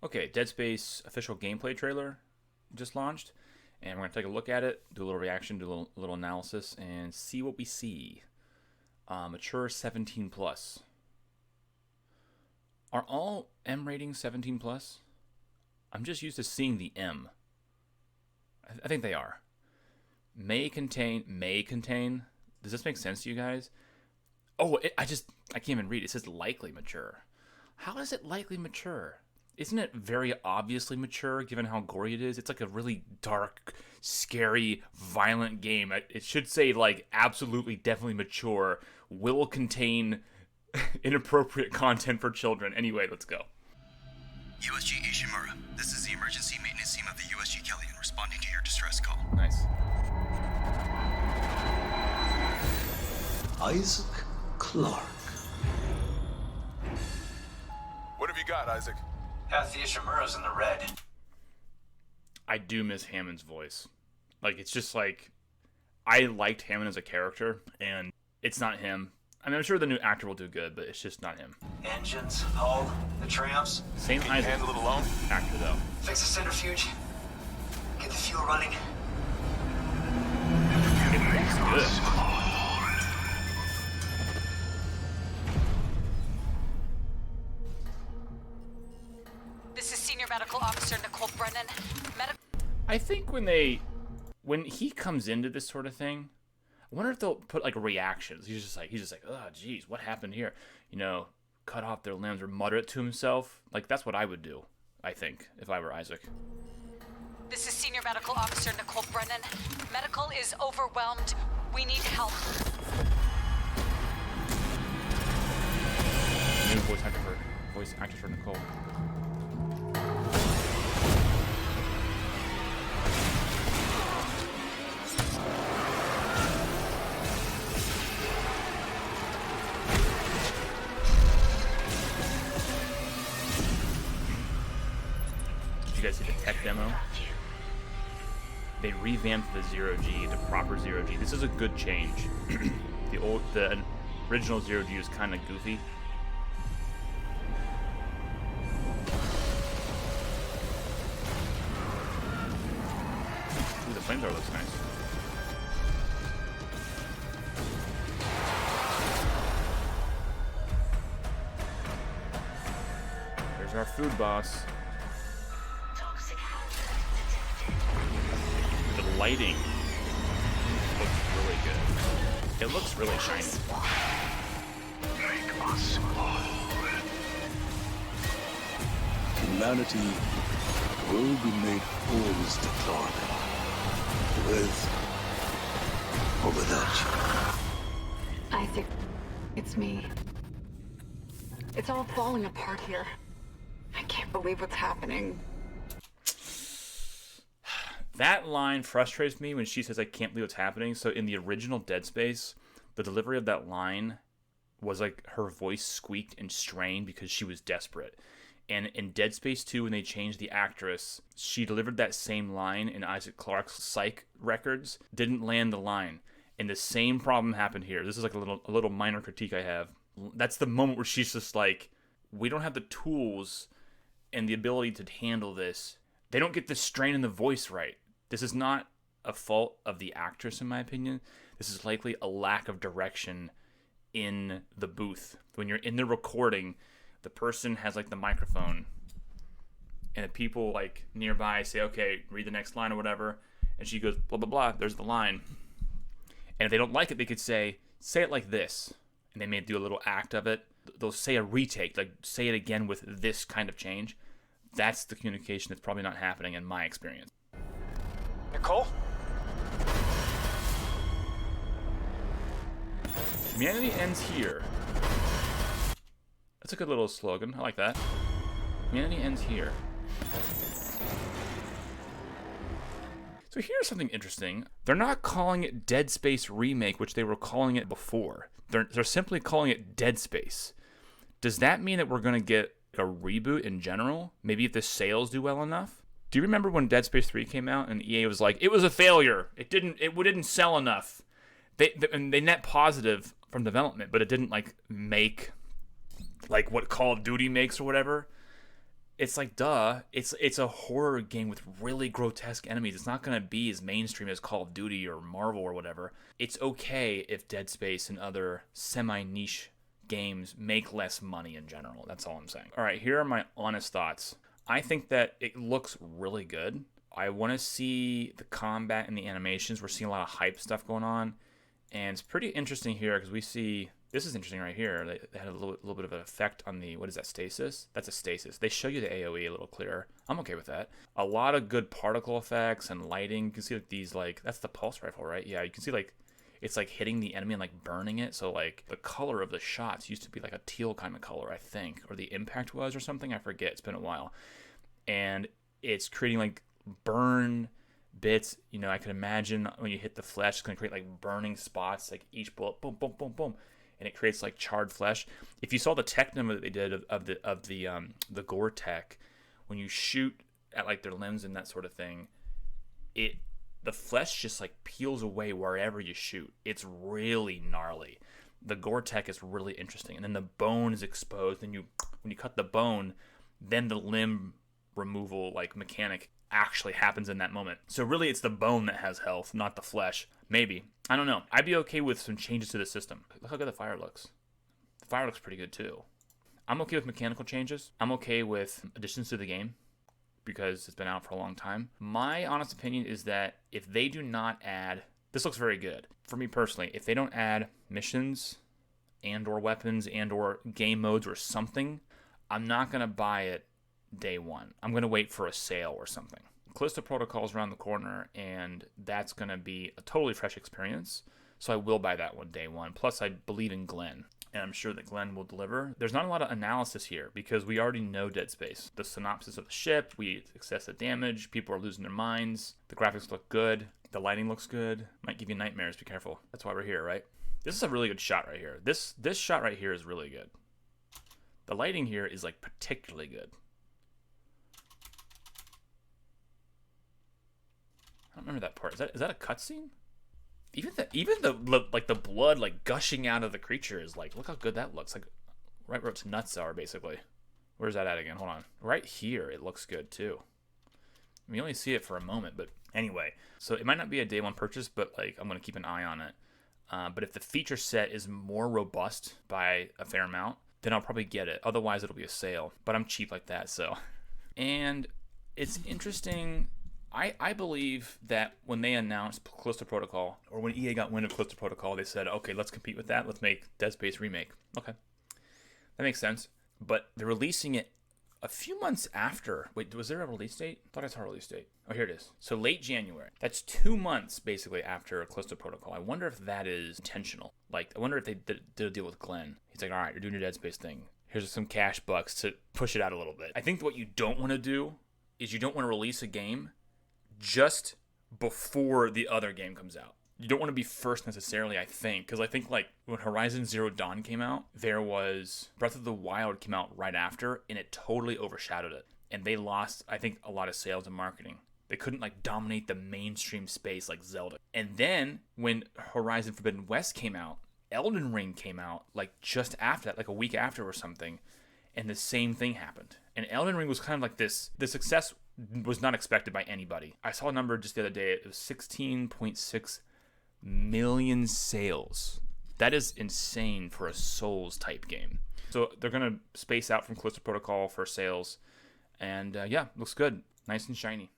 Okay, Dead Space official gameplay trailer just launched, and we're gonna take a look at it, do a little reaction, do a little analysis, and see what we see. Mature 17 plus. Are all M ratings 17 plus? I'm just used to seeing the M. I think they are. May contain. Does this make sense to you guys? Oh, I can't even read. It says likely mature. How is it likely mature? Isn't it very obviously mature given how gory it is? It's like a really dark, scary, violent game. It should say like absolutely, definitely mature. Will contain inappropriate content for children. Anyway, let's go. USG Ishimura, this is the emergency maintenance team of the USG Kellyan responding to your distress call. Nice. Isaac Clarke. What have you got, Isaac? Half the Ishimura's in the red. I do miss Hammond's voice. Like, it's just like, I liked Hammond as a character, and it's not him. I mean, I'm sure the new actor will do good, but it's just not him. Engines, hull, the trams. Same Can you Isaac handle it alone? actor, though. Fix the centrifuge. Get the fuel running. It looks good. This is Senior Medical Officer Nicole Brennan. I think when he comes into this sort of thing, I wonder if they'll put like reactions. He's just like, oh geez, what happened here? You know, cut off their limbs or mutter it to himself. Like that's what I would do, I think, if I were Isaac. This is Senior Medical Officer Nicole Brennan. Medical is overwhelmed. We need help. New voice actor for Nicole. Did you guys see the tech demo? They revamped the Zero-G to proper Zero-G. This is a good change. The original Zero-G was kind of goofy. Ooh, the flamethrower looks nice. There's our food boss. The lighting looks really good. It looks really shiny. Make us whole. Humanity will be made whole, Mr. Clarke. With or without you. Isaac, it's me. It's all falling apart here. I can't believe what's happening. That line frustrates me when she says, I can't believe what's happening. So in the original Dead Space, the delivery of that line was like her voice squeaked and strained because she was desperate. And in Dead Space 2, when they changed the actress, she delivered that same line in Isaac Clarke's psych records, didn't land the line. And the same problem happened here. This is like a little minor critique I have. That's the moment where she's just like, we don't have the tools and the ability to handle this. They don't get the strain in the voice right. This is not a fault of the actress, in my opinion. This is likely a lack of direction in the booth. When you're in the recording, the person has like the microphone, and the people like nearby say, okay, read the next line or whatever, and she goes, blah, blah, blah, there's the line. And if they don't like it, they could say it like this, and they may do a little act of it. They'll say a retake, like say it again with this kind of change. That's the communication that's probably not happening in my experience. Nicole? Humanity ends here. That's a good little slogan. I like that. Humanity ends here. So here's something interesting. They're not calling it Dead Space Remake, which they were calling it before. They're simply calling it Dead Space. Does that mean that we're going to get a reboot in general? Maybe if the sales do well enough? Do you remember when Dead Space 3 came out and EA was like, it was a failure. It didn't sell enough. They net positive from development, but it didn't like make like what Call of Duty makes or whatever. it's like, duh, it's a horror game with really grotesque enemies. It's not going to be as mainstream as Call of Duty or Marvel or whatever. It's okay if Dead Space and other semi-niche games make less money in general. That's all I'm saying. All right, here are my honest thoughts. I think that it looks really good. I want to see the combat and the animations. We're seeing a lot of hype stuff going on. And it's pretty interesting here because we see, this is interesting right here. They had a little bit of an effect on the, what is that, stasis? That's a stasis. They show you the AoE a little clearer. I'm okay with that. A lot of good particle effects and lighting. You can see like these, like, that's the pulse rifle, right? Yeah, you can see like, it's like hitting the enemy and like burning it. So like the color of the shots used to be like a teal kind of color, I think. Or the impact was or something. I forget. It's been a while. And it's creating like burn bits. You know, I can imagine when you hit the flesh, it's going to create like burning spots, like each bullet, boom, boom, boom, boom, and it creates like charred flesh. If you saw the tech demo that they did of the gore tech, when you shoot at like their limbs and that sort of thing, the flesh just like peels away wherever you shoot. It's really gnarly. The gore tech is really interesting, and then the bone is exposed. And when you cut the bone, then the limb removal like mechanic actually happens in that moment. So really it's the bone that has health, not the flesh. Maybe. I don't know. I'd be okay with some changes to the system. Look how good the fire looks. The fire looks pretty good too. I'm okay with mechanical changes. I'm okay with additions to the game because it's been out for a long time. My honest opinion is that if they do not add, this looks very good. For me personally, if they don't add missions and or weapons and or game modes or something, I'm not going to buy it day one. I'm going to wait for a sale or something. Callisto Protocol is around the corner, and that's going to be a totally fresh experience. So I will buy that one day one. Plus, I believe in Glenn, and I'm sure that Glenn will deliver. There's not a lot of analysis here because we already know Dead Space. The synopsis of the ship, excessive damage, people are losing their minds, the graphics look good, the lighting looks good. Might give you nightmares, be careful. That's why we're here, right? This is a really good shot right here. This shot right here is really good. The lighting here is like particularly good. I don't remember that part. Is that a cutscene? Even the blood like gushing out of the creature is like, look how good that looks. Like right where its nuts are, basically. Where's that at again? Hold on. Right here, it looks good too. We only see it for a moment, but anyway. So it might not be a day one purchase, but like I'm gonna keep an eye on it. But if the feature set is more robust by a fair amount, then I'll probably get it. Otherwise, it'll be a sale. But I'm cheap like that, so. And it's interesting. I believe that when they announced Callisto Protocol, or when EA got wind of Callisto Protocol, they said, okay, let's compete with that. Let's make Dead Space Remake. Okay. That makes sense. But they're releasing it a few months after. Wait, was there a release date? I thought I saw a release date. Oh, here it is. So late January. That's 2 months, basically, after Callisto Protocol. I wonder if that is intentional. Like, I wonder if they did a deal with Glenn. He's like, all right, you're doing your Dead Space thing. Here's some cash bucks to push it out a little bit. I think what you don't want to do is you don't want to release a game just before the other game comes out. You don't want to be first necessarily, I think, because I think like when Horizon Zero Dawn came out, there was Breath of the Wild came out right after, and it totally overshadowed it. And they lost, I think, a lot of sales and marketing. They couldn't like dominate the mainstream space like Zelda. And then when Horizon Forbidden West came out, Elden Ring came out like just after that, like a week after or something, and the same thing happened. And Elden Ring was kind of like this. The success was not expected by anybody. I saw a number just the other day. It was 16.6 million sales. That is insane for a Souls type game. So they're going to space out from Callisto Protocol for sales. And yeah, looks good. Nice and shiny.